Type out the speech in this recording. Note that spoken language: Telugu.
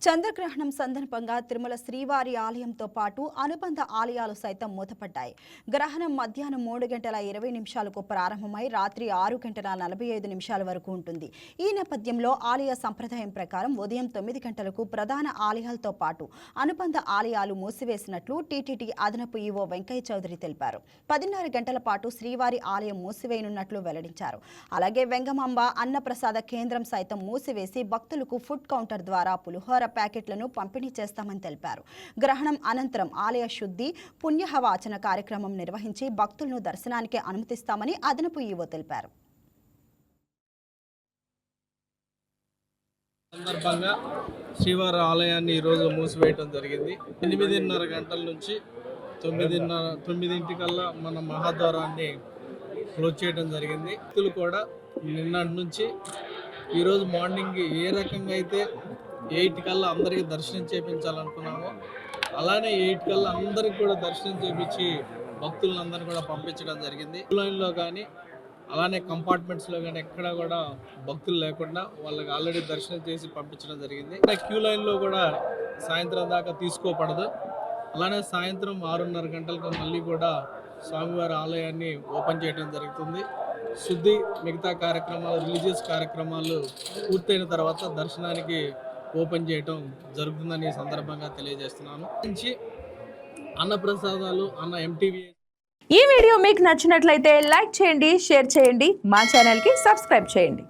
చంద్రగ్రహణం సందర్భంగా తిరుమల శ్రీవారి ఆలయంతో పాటు అనుబంధ ఆలయాలు సైతం మూతపడ్డాయి. గ్రహణం మధ్యాహ్నం 3:20 ప్రారంభమై రాత్రి 6:45 వరకు ఉంటుంది. ఈ నేపథ్యంలో ఆలయ సంప్రదాయం ప్రకారం ఉదయం 9 గంటలకు ప్రధాన ఆలయాలతో పాటు అనుబంధ ఆలయాలు మూసివేసినట్లు టీటీడీ అదనపు ఈవో వెంకయ్య చౌదరి తెలిపారు. 10:30 గంటల పాటు శ్రీవారి ఆలయం మూసివేయనున్నట్లు వెల్లడించారు. అలాగే వెంగమాంబ అన్నప్రసాద కేంద్రం సైతం మూసివేసి భక్తులకు ఫుడ్ కౌంటర్ ద్వారా పులిహోర ప్యాకెట్లను పంపిణీ చేస్తామని తెలిపారు. గ్రహణం అనంతరం ఆలయ శుద్ధి పుణ్యహవాచన కార్యక్రమం నిర్వహించి భక్తులను దర్శనానికి అనుమతిస్తామని అదనపు ఈవో తెలిపారు. సందర్భంగా శ్రీవారి ఆలయాన్ని ఈరోజు మూసివేయడం జరిగింది. 8:30 గంటల నుంచి 9:30 మన మహాద్వారాన్ని క్లోజ్ చేయడం జరిగింది. భక్తులు కూడా నిన్నటి నుంచి ఈరోజు మార్నింగ్ ఏ రకంగా అయితే 8 కల్లా అందరికీ దర్శనం చేయించాలనుకున్నామో అలానే 8 కల్లా అందరికి కూడా దర్శనం చేయించి భక్తులను అందరినీ కూడా పంపించడం జరిగింది. క్యూ లైన్లో కానీ అలానే కంపార్ట్మెంట్స్లో కానీ ఎక్కడా కూడా భక్తులు లేకుండా వాళ్ళకి ఆల్రెడీ దర్శనం చేసి పంపించడం జరిగింది. క్యూ లైన్లో కూడా సాయంత్రం దాకా తీసుకోకూడదు. అలానే సాయంత్రం 6:30 గంటలకు మళ్ళీ కూడా స్వామివారి ఆలయాన్ని ఓపెన్ చేయడం జరుగుతుంది. శుద్ధి మిగతా కార్యక్రమాలు రిలీజియస్ కార్యక్రమాలు పూర్తయిన తర్వాత దర్శనానికి ఓపెన్ చేయడం జరుగుతుందని సందర్భంగా తెలియజేస్తున్నాను. అన్నప్రసాదాలు MTV. ఈ వీడియో మీకు నచ్చినట్లయితే లైక్ చేయండి, షేర్ చేయండి, మా ఛానల్కి సబ్స్క్రైబ్ చేయండి.